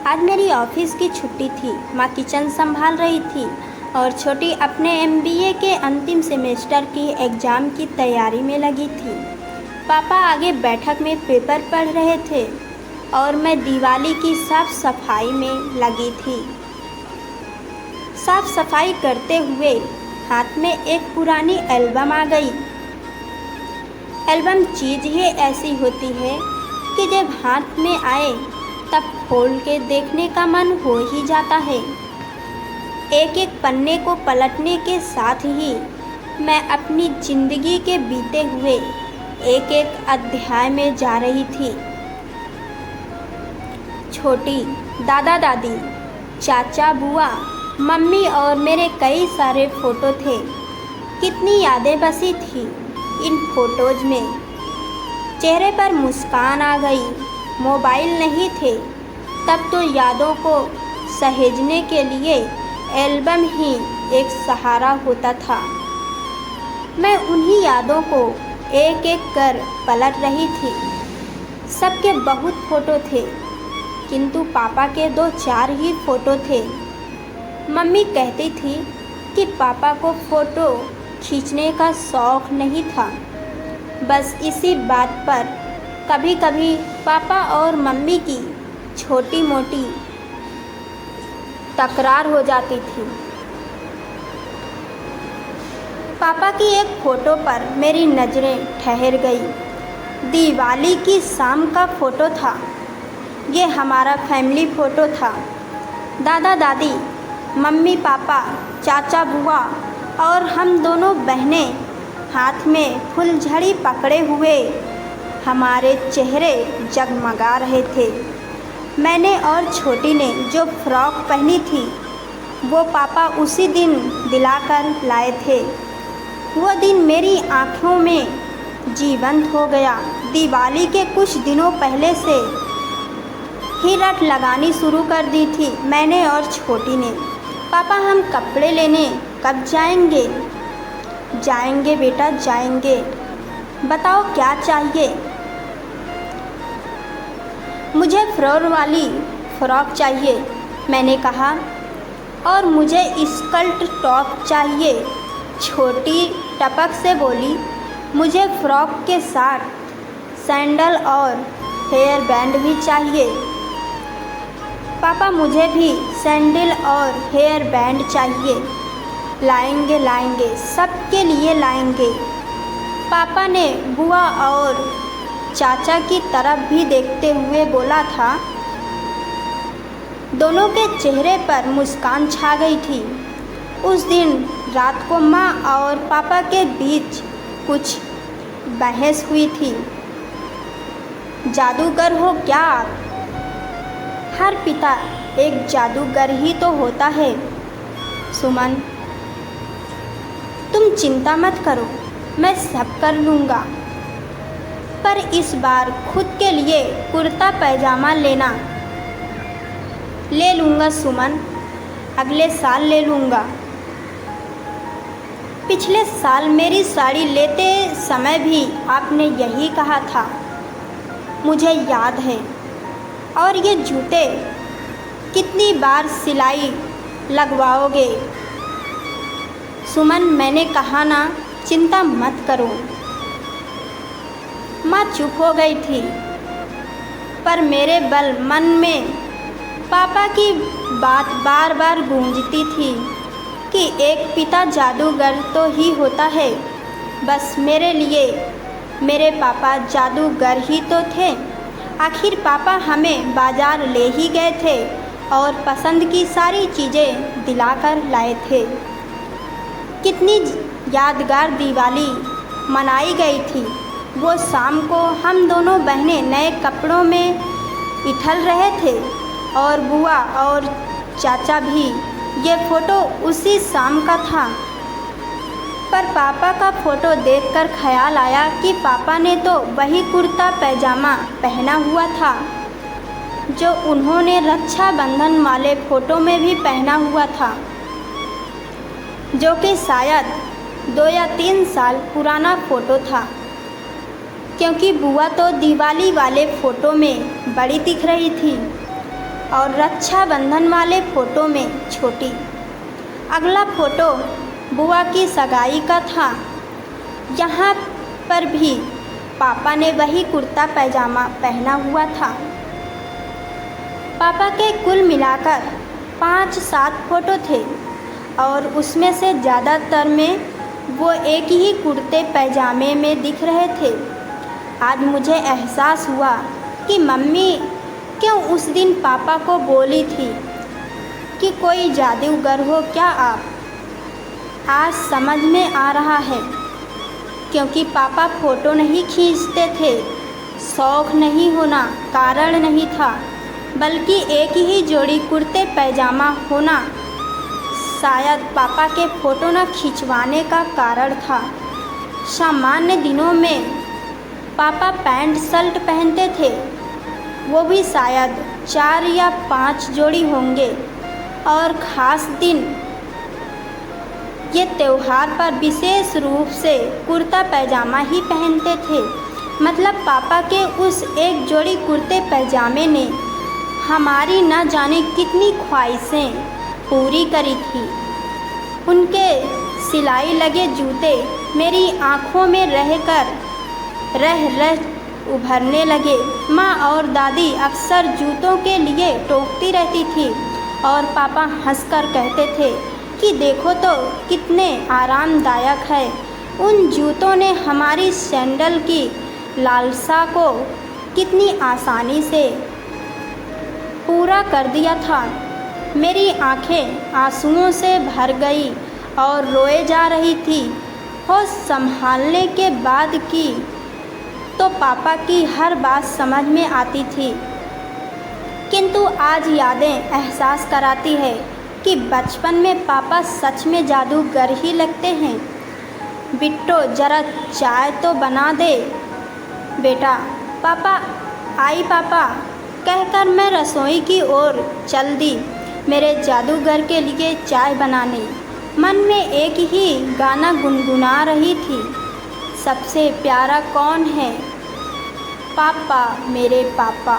आज मेरी ऑफिस की छुट्टी थी। माँ किचन संभाल रही थी और छोटी अपने एमबीए के अंतिम सेमेस्टर की एग्ज़ाम की तैयारी में लगी थी। पापा आगे बैठक में पेपर पढ़ रहे थे और मैं दिवाली की साफ सफाई में लगी थी। साफ सफाई करते हुए हाथ में एक पुरानी एल्बम आ गई। एल्बम चीज़ ही ऐसी होती है कि जब हाथ में आए तब खोल के देखने का मन हो ही जाता है। एक एक पन्ने को पलटने के साथ ही मैं अपनी ज़िंदगी के बीते हुए एक एक अध्याय में जा रही थी। छोटी, दादा दादी, चाचा बुआ, मम्मी और मेरे कई सारे फ़ोटो थे। कितनी यादें बसी थी इन फ़ोटोज़ में। चेहरे पर मुस्कान आ गई। मोबाइल नहीं थे तब तो यादों को सहेजने के लिए एल्बम ही एक सहारा होता था। मैं उन्हीं यादों को एक एक कर पलट रही थी। सबके बहुत फ़ोटो थे किंतु पापा के 2-4 ही फ़ोटो थे। मम्मी कहती थी कि पापा को फ़ोटो खींचने का शौक़ नहीं था। बस इसी बात पर कभी कभी पापा और मम्मी की छोटी मोटी तकरार हो जाती थी। पापा की एक फ़ोटो पर मेरी नज़रें ठहर गई। दिवाली की शाम का फ़ोटो था। ये हमारा फैमिली फ़ोटो था। दादा दादी, मम्मी पापा, चाचा बुआ और हम दोनों बहनें हाथ में फुलझड़ी पकड़े हुए। हमारे चेहरे जगमगा रहे थे। मैंने और छोटी ने जो फ्रॉक पहनी थी वो पापा उसी दिन दिलाकर लाए थे। वो दिन मेरी आँखों में जीवंत हो गया। दिवाली के कुछ दिनों पहले से ही रट लगानी शुरू कर दी थी मैंने और छोटी ने। पापा, हम कपड़े लेने कब जाएंगे? जाएंगे बेटा, जाएंगे। बताओ क्या चाहिए? मुझे फ्लोर वाली फ़्रॉक चाहिए, मैंने कहा, और मुझे स्कर्ट टॉप चाहिए। छोटी टपक से बोली, मुझे फ़्रॉक के साथ सैंडल और हेयर बैंड भी चाहिए। पापा, मुझे भी सैंडल और हेयर बैंड चाहिए। लाएंगे लाएंगे, सबके लिए लाएंगे। पापा ने बुआ और चाचा की तरफ भी देखते हुए बोला था। दोनों के चेहरे पर मुस्कान छा गई थी। उस दिन रात को माँ और पापा के बीच कुछ बहस हुई थी। जादूगर हो क्या आप? हर पिता एक जादूगर ही तो होता है। सुमन, तुम चिंता मत करो, मैं सब कर लूँगा। पर इस बार खुद के लिए कुर्ता पैजामा लेना। ले लूँगा सुमन, अगले साल ले लूँगा। पिछले साल मेरी साड़ी लेते समय भी आपने यही कहा था, मुझे याद है। और ये जूते कितनी बार सिलाई लगवाओगे? सुमन, मैंने कहा ना, चिंता मत करो। माँ चुप हो गई थी, पर मेरे मन में पापा की बात बार बार गूंजती थी कि एक पिता जादूगर तो ही होता है। बस मेरे लिए मेरे पापा जादूगर ही तो थे। आखिर पापा हमें बाज़ार ले ही गए थे और पसंद की सारी चीज़ें दिलाकर लाए थे। कितनी यादगार दिवाली मनाई गई थी। वो शाम को हम दोनों बहनें नए कपड़ों में इठल रहे थे और बुआ और चाचा भी। ये फ़ोटो उसी शाम का था। पर पापा का फ़ोटो देखकर ख्याल आया कि पापा ने तो वही कुर्ता पैजामा पहना हुआ था जो उन्होंने रक्षाबंधन वाले फ़ोटो में भी पहना हुआ था, जो कि शायद 2 या 3 साल पुराना फ़ोटो था। क्योंकि बुआ तो दिवाली वाले फ़ोटो में बड़ी दिख रही थी और रक्षाबंधन वाले फ़ोटो में छोटी। अगला फ़ोटो बुआ की सगाई का था। यहाँ पर भी पापा ने वही कुर्ता पैजामा पहना हुआ था। पापा के कुल मिलाकर 5-7 फ़ोटो थे और उसमें से ज़्यादातर में वो एक ही कुर्ते पैजामे में दिख रहे थे। आज मुझे एहसास हुआ कि मम्मी क्यों उस दिन पापा को बोली थी कि कोई जादूगर हो क्या आप। आज समझ में आ रहा है, क्योंकि पापा फ़ोटो नहीं खींचते थे। शौक़ नहीं होना कारण नहीं था, बल्कि एक ही जोड़ी कुर्ते पैजामा होना शायद पापा के फ़ोटो न खिंचवाने का कारण था। सामान्य दिनों में पापा पैंट शर्ट पहनते थे, वो भी शायद 4 या 5 जोड़ी होंगे, और ख़ास दिन ये त्यौहार पर विशेष रूप से कुर्ता पैजामा ही पहनते थे। मतलब पापा के उस एक जोड़ी कुर्ते पैजामे ने हमारी न जाने कितनी ख्वाहिशें पूरी करी थी। उनके सिलाई लगे जूते मेरी आँखों में रह उभरने लगे। माँ और दादी अक्सर जूतों के लिए टोकती रहती थी और पापा हंसकर कहते थे कि देखो तो कितने आरामदायक है। उन जूतों ने हमारी सैंडल की लालसा को कितनी आसानी से पूरा कर दिया था। मेरी आंखें आंसुओं से भर गई और रोए जा रही थी। होश संभालने के बाद की तो पापा की हर बात समझ में आती थी, किंतु आज यादें एहसास कराती है कि बचपन में पापा सच में जादूगर ही लगते हैं। बिट्टो ज़रा चाय तो बना दे बेटा। पापा आई पापा कहकर मैं रसोई की ओर चल दी, मेरे जादूगर के लिए चाय बनाने। मन में एक ही गाना गुनगुना रही थी, सबसे प्यारा कौन है? पापा, मेरे पापा।